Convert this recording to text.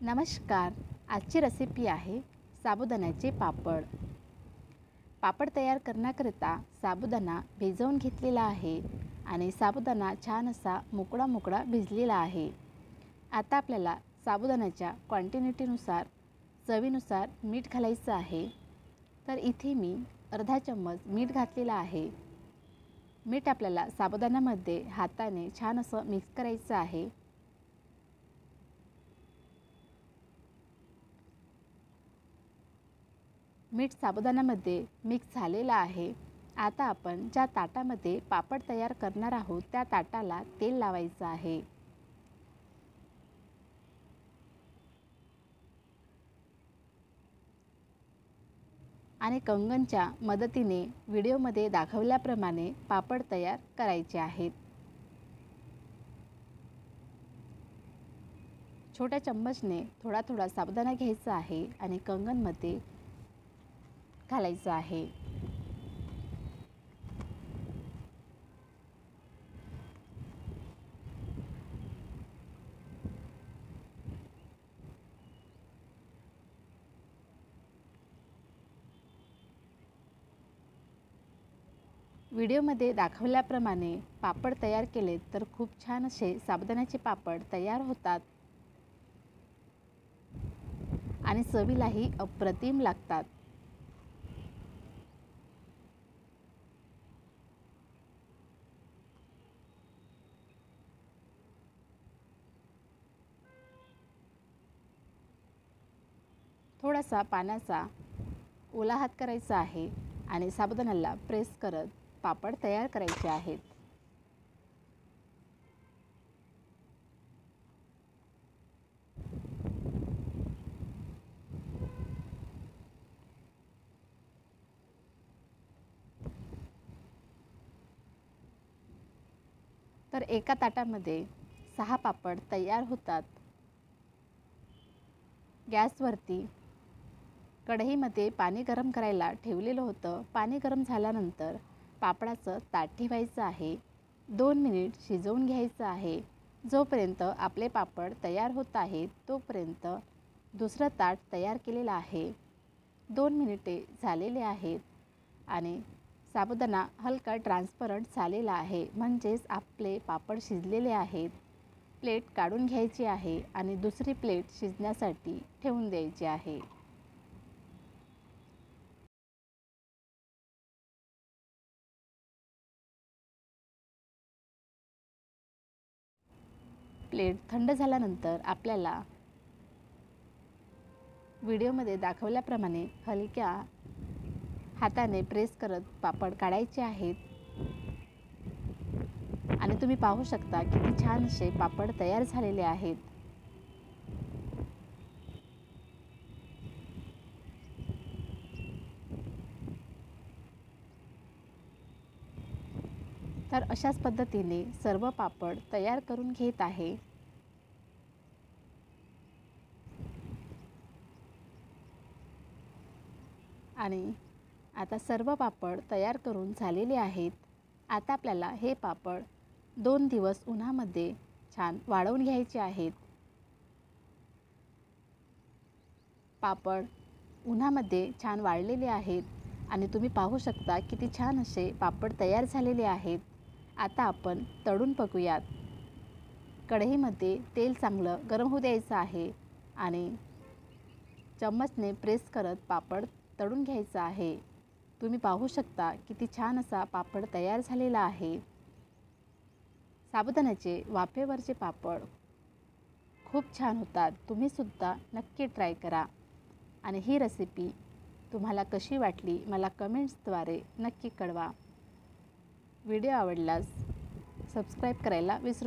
नमस्कार. आजची रेसिपी आहे साबुदाण्याचे पापड. पापड तयार करण्याकरिता साबुदाणा भिजवून घेतलेला आहे आणि साबुदाणा छान असा मोकळा मोकळा भिजलेला आहे. आता आपल्याला साबुदाण्याच्या क्वांटिटीनुसार चवीनुसार मीठ घालायचं आहे. तर इथे मी अर्धा चम्मच मीठ घातलेला आहे. मीठ आपल्याला साबुदाण्यामध्ये हाताने छान असं मिक्स करायचं आहे. मीठ साबुदाण्यामध्ये मिक्स झालेलं आहे. आता आपण ज्या ताटामध्ये पापड तयार करणार आहोत त्या ताटाला तेल लावायचं आहे. आणि कंगनच्या मदतीने व्हिडिओमध्ये दाखवल्याप्रमाणे पापड तयार करायचे आहेत. छोट्या चम्मचने थोडा थोडा साबुदाणा घ्यायचा आहे आणि कंगनमध्ये घालायचं आहे. व्हिडिओमध्ये दाखवल्याप्रमाणे पापड तयार केले तर खूप छान असे साबुदाण्याचे पापड तयार होतात आणि चवीलाही अप्रतिम लागतात. थोडासा पाण्याचा ओला हात करायचा आहे आणि साबुदाण्याला प्रेस करत पापड तयार करायचे आहेत. तर एका ताटामध्ये 6 पापड तयार होतात. गॅसवरती कढईमध्ये पाणी गरम करायला ठेवलेलं होतं. पाणी गरम झाल्यानंतर पापडाचं ताट ठेवायचं आहे. 2 मिनिट शिजवून घ्यायचं आहे. जोपर्यंत आपले पापड तयार होत आहेत तोपर्यंत दुसरं ताट तयार केलेलं आहे. 2 मिनिटे झालेले आहेत आणि साबुदाणा हलका ट्रान्सपरंट झालेला आहे, म्हणजेच आपले पापड शिजलेले आहेत. प्लेट काढून घ्यायची आहे आणि दुसरी प्लेट शिजण्यासाठी ठेवून द्यायची आहे. प्लेट थंड झाल्यानंतर आपल्याला व्हिडिओमध्ये दाखवल्याप्रमाणे हलक्या हाताने प्रेस करत पापड काढायचे आहेत. आणि तुम्ही पाहू शकता किती छान असे पापड तयार झालेले आहेत. तर अशाच पद्धतीने सर्व पापड तयार करून घेत आहे. आणि आता सर्व पापड तयार करून झालेले आहेत. आता आपल्याला हे पापड 2 दिवस उन्हामध्ये छान वाळवून घ्यायचे आहेत. पापड उन्हामध्ये छान वाळलेले आहेत आणि तुम्ही पाहू शकता किती छान असे पापड तयार झालेले आहेत. आता आपण तळून बघूयात. कढईमध्ये तेल चांगलं गरम होऊ द्यायचं आहे आणि चम्मचने प्रेस करत पापड तळून घ्यायचा आहे. तुम्ही पाहू शकता किती छान असा पापड तयार झालेला आहे. साबुदाण्याचे वाफेवरचे पापड खूप छान होतात. तुम्हीसुद्धा नक्की ट्राय करा आणि ही रेसिपी तुम्हाला कशी वाटली मला कमेंट्सद्वारे नक्की कळवा. व्हिडिओ आवडल्यास सबस्क्राईब करायला विसरू